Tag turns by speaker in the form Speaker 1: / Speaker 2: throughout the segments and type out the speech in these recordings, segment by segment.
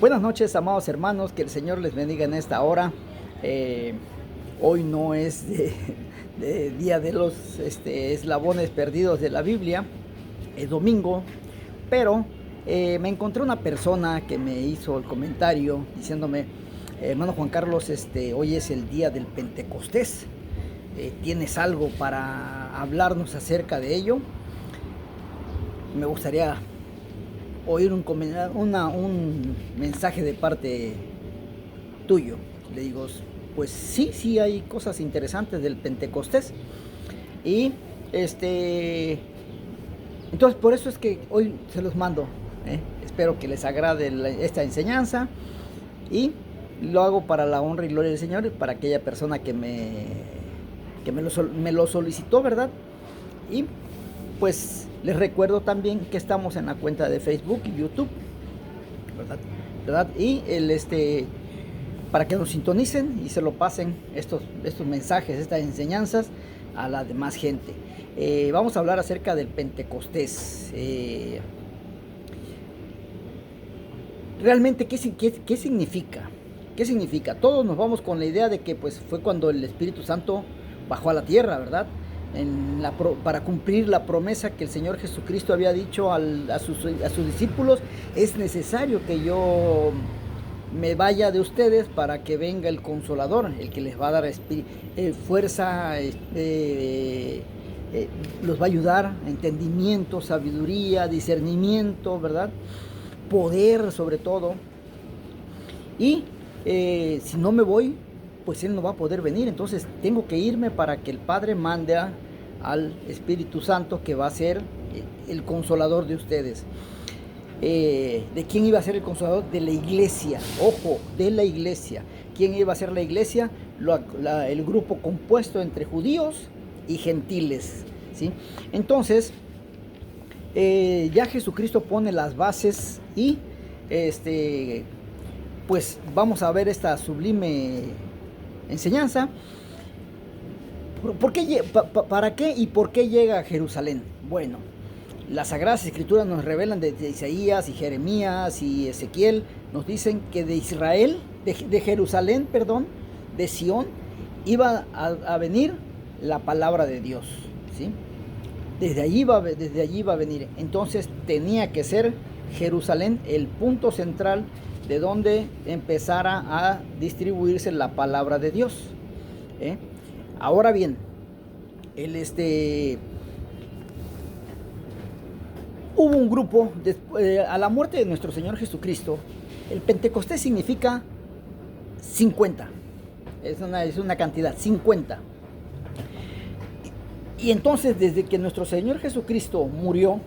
Speaker 1: Buenas noches, amados hermanos, que el Señor les bendiga en esta hora. Hoy no es de día de los eslabones perdidos de la Biblia, es domingo, pero me encontré una persona que me hizo el comentario diciéndome: hermano Juan Carlos, hoy es el día del Pentecostés. ¿Tienes algo para hablarnos acerca de ello? Me gustaría oír un mensaje de parte tuyo. Le digo, pues sí hay cosas interesantes del Pentecostés. Y entonces por eso es que hoy se los mando. Espero que les agrade esta enseñanza, y lo hago para la honra y gloria del Señor, para aquella persona que me lo solicitó, ¿verdad? Y pues les recuerdo también que estamos en la cuenta de Facebook y YouTube, ¿verdad? Y para que nos sintonicen y se lo pasen estos mensajes, estas enseñanzas a la demás gente. Vamos a hablar acerca del Pentecostés. Realmente, ¿qué significa? ¿Qué significa? Todos nos vamos con la idea de que pues fue cuando el Espíritu Santo bajó a la tierra, ¿verdad? Para cumplir la promesa que el Señor Jesucristo había dicho a sus discípulos: es necesario que yo me vaya de ustedes para que venga el Consolador, el que les va a dar fuerza, los va a ayudar, entendimiento, sabiduría, discernimiento, ¿verdad? Poder, sobre todo. Y si no me voy, pues Él no va a poder venir. Entonces tengo que irme para que el Padre mande al Espíritu Santo, que va a ser el Consolador de ustedes. ¿De quién iba a ser el Consolador? De la iglesia. Ojo, de la iglesia. ¿Quién iba a ser la iglesia? El grupo compuesto entre judíos y gentiles, ¿sí? Entonces, ya Jesucristo pone las bases, y pues vamos a ver esta sublime enseñanza. ¿Para qué y por qué llega a Jerusalén? Bueno, las Sagradas Escrituras nos revelan desde Isaías y Jeremías y Ezequiel, nos dicen que de Israel, de Jerusalén, perdón, de Sión, iba a venir la palabra de Dios, ¿sí? Desde allí va a venir. Entonces tenía que ser Jerusalén el punto central de donde empezara a distribuirse la palabra de Dios. Ahora bien, hubo un grupo, a la muerte de nuestro Señor Jesucristo. El Pentecostés significa 50. Es una cantidad, 50. Y entonces, desde que nuestro Señor Jesucristo murió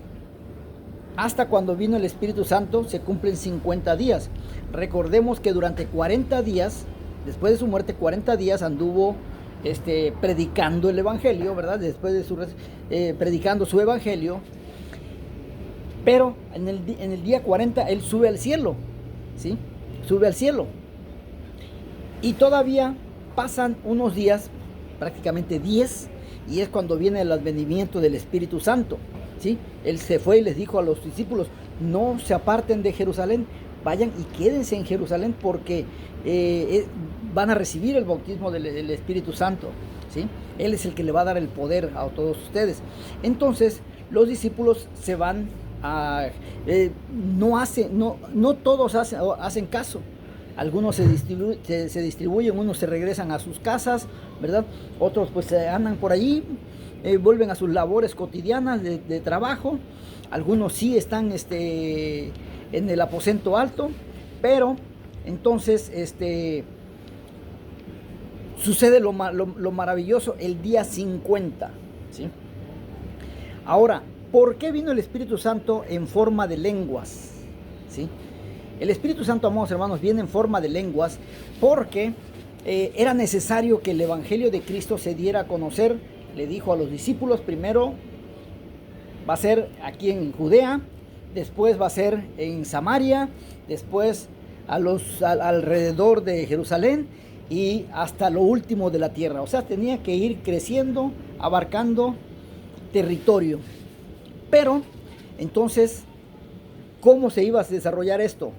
Speaker 1: hasta cuando vino el Espíritu Santo, se cumplen 50 días. Recordemos que durante 40 días, después de su muerte, 40 días anduvo predicando el Evangelio, ¿verdad? Después de predicando su Evangelio. Pero en el día 40 Él sube al cielo, ¿sí? Sube al cielo. Y todavía pasan unos días, prácticamente 10, y es cuando viene el advenimiento del Espíritu Santo, ¿sí? Él se fue y les dijo a los discípulos: no se aparten de Jerusalén, vayan y quédense en Jerusalén, porque van a recibir el bautismo del Espíritu Santo, ¿sí? Él es el que le va a dar el poder a todos ustedes. Entonces los discípulos se van no todos hacen caso. Algunos se distribuyen, unos se regresan a sus casas, ¿verdad? Otros pues andan por allí, vuelven a sus labores cotidianas de trabajo. Algunos sí están en el aposento alto, pero entonces sucede lo maravilloso el día 50, ¿sí? Ahora, ¿por qué vino el Espíritu Santo en forma de lenguas? ¿Sí? El Espíritu Santo, amados hermanos, viene en forma de lenguas porque era necesario que el Evangelio de Cristo se diera a conocer. Le dijo a los discípulos: primero va a ser aquí en Judea, después va a ser en Samaria, después alrededor de Jerusalén y hasta lo último de la tierra. O sea, tenía que ir creciendo, abarcando territorio. Pero entonces, ¿cómo se iba a desarrollar esto?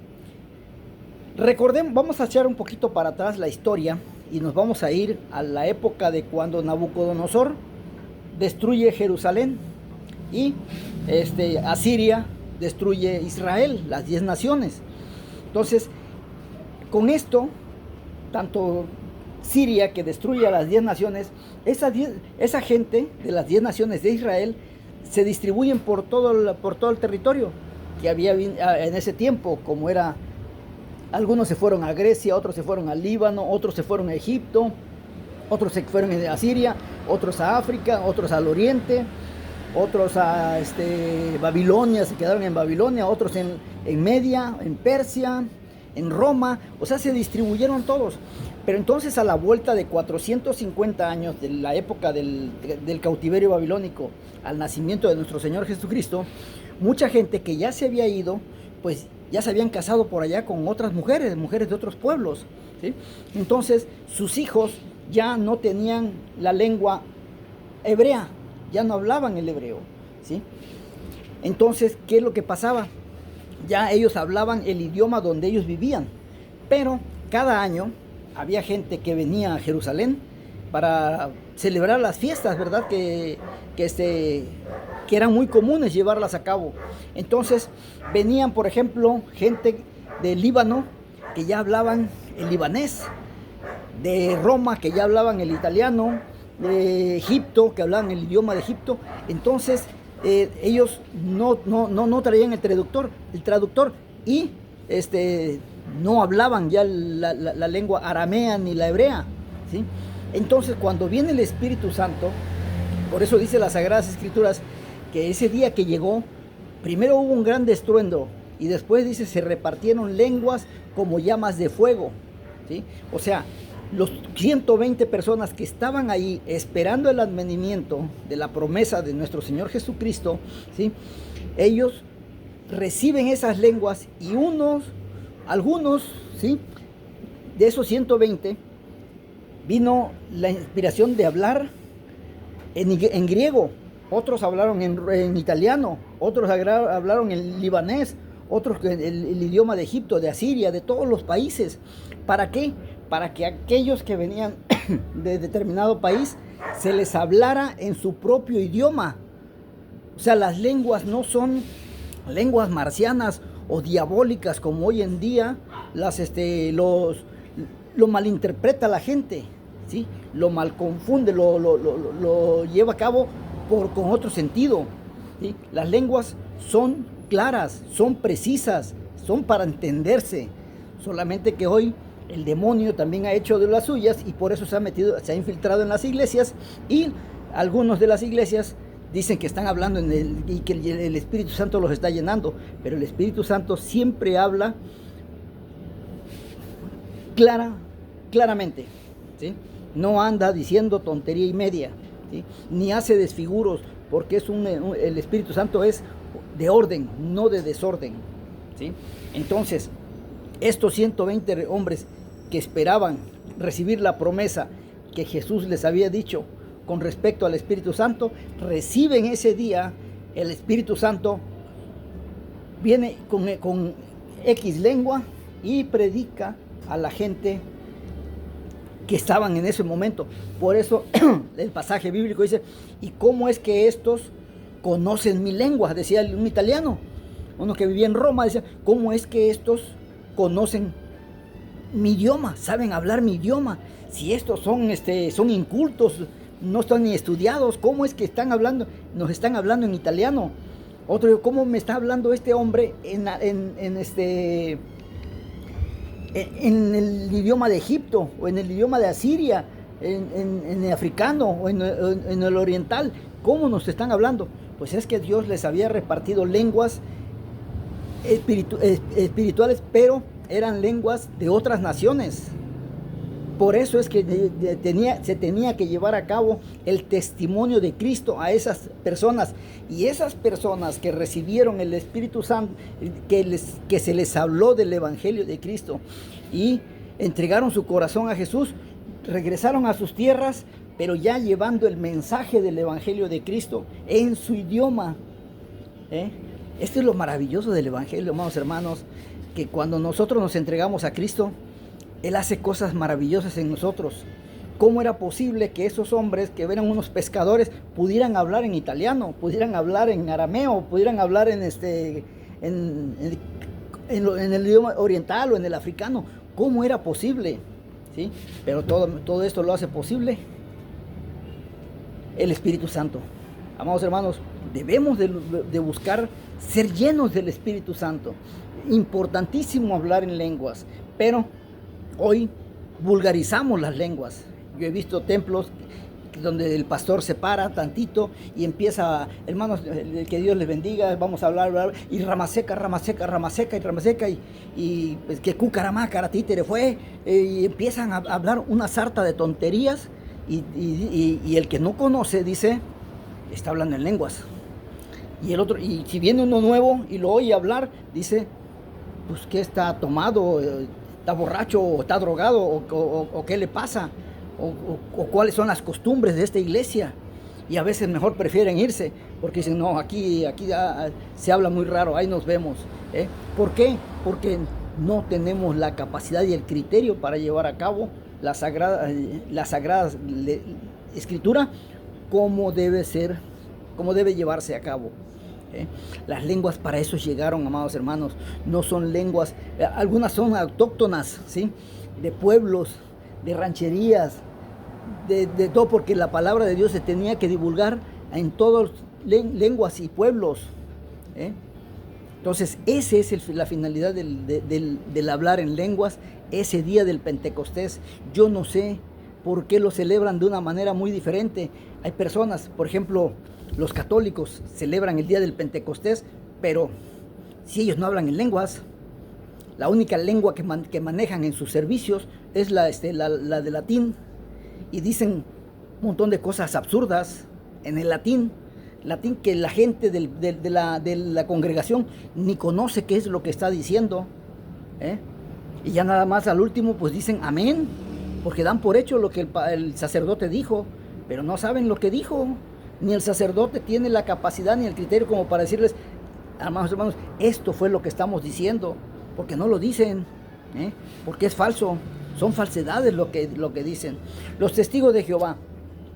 Speaker 1: Recordemos, vamos a echar un poquito para atrás la historia y nos vamos a ir a la época de cuando Nabucodonosor destruye Jerusalén y Asiria destruye Israel, las 10 naciones. Entonces, con esto, tanto Siria, que destruye a las 10 naciones, esa gente de las 10 naciones de Israel se distribuyen por todo el territorio que había en ese tiempo, como era, algunos se fueron a Grecia, otros se fueron al Líbano, otros se fueron a Egipto, otros se fueron a Siria, otros a África, otros al Oriente, otros a Babilonia, se quedaron en Babilonia, otros en Media, en Persia, en Roma, o sea, se distribuyeron todos. Pero entonces, a la vuelta de 450 años de la época del cautiverio babilónico al nacimiento de nuestro Señor Jesucristo, mucha gente que ya se había ido, pues ya se habían casado por allá con otras mujeres de otros pueblos, ¿sí? Entonces, sus hijos ya no tenían la lengua hebrea, ya no hablaban el hebreo, ¿sí? Entonces, ¿qué es lo que pasaba? Ya ellos hablaban el idioma donde ellos vivían, pero cada año había gente que venía a Jerusalén para celebrar las fiestas, ¿verdad? Que eran muy comunes llevarlas a cabo. Entonces venían, por ejemplo, gente del Líbano que ya hablaban el libanés, de Roma que ya hablaban el italiano, de Egipto que hablaban el idioma de Egipto. Entonces ellos no traían el traductor y no hablaban ya la lengua aramea ni la hebrea, ¿sí? Entonces, cuando viene el Espíritu Santo, por eso dice las Sagradas Escrituras que ese día que llegó, primero hubo un gran estruendo y después dice se repartieron lenguas como llamas de fuego, ¿sí? O sea, los 120 personas que estaban ahí esperando el advenimiento de la promesa de nuestro Señor Jesucristo, ¿sí? Ellos reciben esas lenguas y algunos, ¿sí? De esos 120 vino la inspiración de hablar en griego, otros hablaron en italiano, otros hablaron en libanés, otros el idioma de Egipto, de Asiria, de todos los países. ¿Para qué? Para que aquellos que venían de determinado país se les hablara en su propio idioma. O sea, las lenguas no son lenguas marcianas o diabólicas como hoy en día lo malinterpreta la gente, ¿sí? Lo mal confunde, lo lleva a cabo con otro sentido, ¿sí? Las lenguas son claras, son precisas, son para entenderse, solamente que hoy el demonio también ha hecho de las suyas y por eso se ha infiltrado en las iglesias, y algunos de las iglesias dicen que están hablando y que el Espíritu Santo los está llenando, pero el Espíritu Santo siempre habla claramente, ¿sí? No anda diciendo tontería y media, ¿sí? Ni hace desfiguros, porque el Espíritu Santo es de orden, no de desorden, ¿sí? Entonces, estos 120 hombres que esperaban recibir la promesa que Jesús les había dicho con respecto al Espíritu Santo, reciben ese día el Espíritu Santo, viene con X lengua y predica a la gente que estaban en ese momento. Por eso el pasaje bíblico dice, ¿y cómo es que estos conocen mi lengua? Decía un italiano, uno que vivía en Roma, decía, ¿cómo es que estos conocen mi idioma? ¿Saben hablar mi idioma? Si estos son incultos, no están ni estudiados, ¿cómo es que nos están hablando en italiano? Otro, ¿cómo me está hablando este hombre en el idioma de Egipto, o en el idioma de Asiria, en el africano, o en el oriental? ¿Cómo nos están hablando? Pues es que Dios les había repartido lenguas espirituales, pero eran lenguas de otras naciones. Por eso es que se tenía que llevar a cabo el testimonio de Cristo a esas personas. Y esas personas que recibieron el Espíritu Santo, que se les habló del Evangelio de Cristo y entregaron su corazón a Jesús, regresaron a sus tierras, pero ya llevando el mensaje del Evangelio de Cristo en su idioma, Esto es lo maravilloso del Evangelio, amados hermanos, que cuando nosotros nos entregamos a Cristo, Él hace cosas maravillosas en nosotros. ¿Cómo era posible que esos hombres que eran unos pescadores pudieran hablar en italiano, pudieran hablar en arameo, pudieran hablar en el idioma oriental o en el africano? ¿Cómo era posible? ¿Sí? Pero todo esto lo hace posible el Espíritu Santo. Amados hermanos, debemos de buscar ser llenos del Espíritu Santo. Importantísimo hablar en lenguas, pero hoy vulgarizamos las lenguas. Yo he visto templos donde el pastor se para tantito y empieza, hermanos, que Dios les bendiga, vamos a hablar, y ramaseca, y pues, que cucaramá, caratítere fue, y empiezan a hablar una sarta de tonterías, y el que no conoce dice, está hablando en lenguas. Y el otro, y si viene uno nuevo y lo oye hablar, dice, pues que está tomado, está borracho, o está drogado, o qué le pasa, o cuáles son las costumbres de esta iglesia. Y a veces mejor prefieren irse, porque dicen, no, aquí se habla muy raro, ahí nos vemos. ¿Por qué? Porque no tenemos la capacidad y el criterio para llevar a cabo la sagrada escritura como debe ser, como debe llevarse a cabo. Las lenguas para eso llegaron, amados hermanos. No son lenguas, algunas son autóctonas, ¿sí? De pueblos, de rancherías, de todo, porque la palabra de Dios se tenía que divulgar en todas lenguas y pueblos. Entonces, esa es la finalidad del hablar en lenguas, ese día del Pentecostés. Yo no sé por qué lo celebran de una manera muy diferente. Hay personas, por ejemplo, los católicos celebran el día del Pentecostés, pero si ellos no hablan en lenguas, la única lengua que manejan en sus servicios es la de latín, y dicen un montón de cosas absurdas en el latín que la gente de la congregación ni conoce qué es lo que está diciendo. Y ya nada más al último pues dicen amén, porque dan por hecho lo que el sacerdote dijo, pero no saben lo que dijo. Ni el sacerdote tiene la capacidad ni el criterio como para decirles, hermanos, esto fue lo que estamos diciendo, porque no lo dicen, porque es falso, son falsedades lo que dicen. Los testigos de Jehová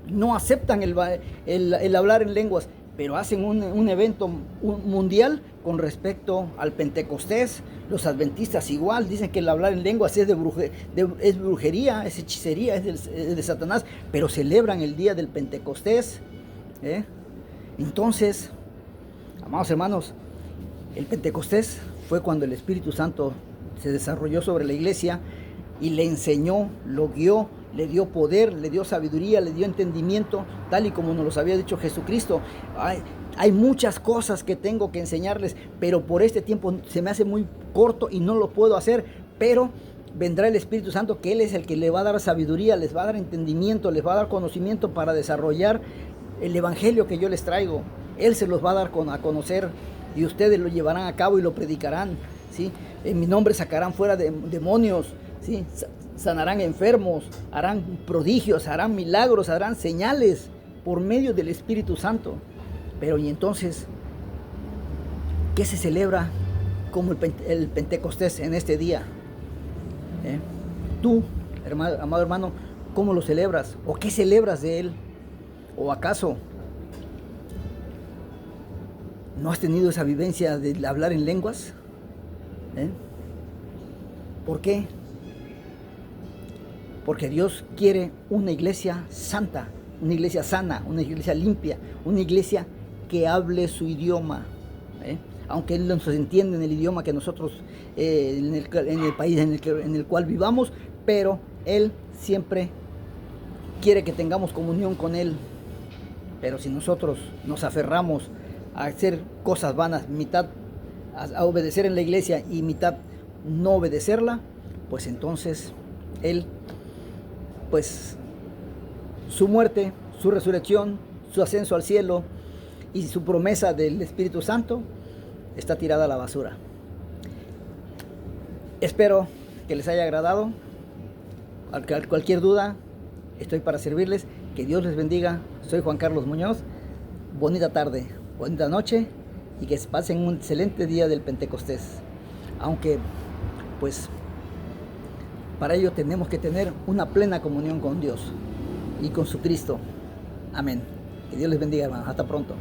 Speaker 1: no aceptan el hablar en lenguas, pero hacen un evento mundial con respecto al Pentecostés. Los adventistas igual dicen que el hablar en lenguas es brujería, es hechicería, es de Satanás, pero celebran el día del Pentecostés. Entonces, amados hermanos, el Pentecostés fue cuando el Espíritu Santo se desarrolló sobre la iglesia y le enseñó, lo guió, le dio poder, le dio sabiduría, le dio entendimiento, tal y como nos lo había dicho Jesucristo. Hay muchas cosas que tengo que enseñarles, pero por este tiempo se me hace muy corto y no lo puedo hacer, pero vendrá el Espíritu Santo, que Él es el que le va a dar sabiduría, les va a dar entendimiento, les va a dar conocimiento para desarrollar el evangelio que yo les traigo. Él se los va a dar a conocer, y ustedes lo llevarán a cabo y lo predicarán, ¿sí? En mi nombre sacarán fuera demonios, ¿sí? Sanarán enfermos, harán prodigios, harán milagros, harán señales por medio del Espíritu Santo. Pero y entonces, ¿qué se celebra como el Pentecostés en este día? Tú, amado hermano, ¿cómo lo celebras? ¿O qué celebras de él? ¿O acaso no has tenido esa vivencia de hablar en lenguas? ¿Por qué? Porque Dios quiere una iglesia santa, una iglesia sana, una iglesia limpia, una iglesia que hable su idioma. Aunque Él nos entiende en el idioma que nosotros, en el país en el cual vivamos, pero Él siempre quiere que tengamos comunión con Él. Pero si nosotros nos aferramos a hacer cosas vanas, mitad a obedecer en la iglesia y mitad no obedecerla, pues entonces Él, pues su muerte, su resurrección, su ascenso al cielo y su promesa del Espíritu Santo está tirada a la basura. Espero que les haya agradado. Cualquier duda, estoy para servirles. Que Dios les bendiga. Soy Juan Carlos Muñoz. Bonita tarde, bonita noche y que pasen un excelente día del Pentecostés. Aunque, pues, para ello tenemos que tener una plena comunión con Dios y con su Cristo. Amén. Que Dios les bendiga, hermanos. Hasta pronto.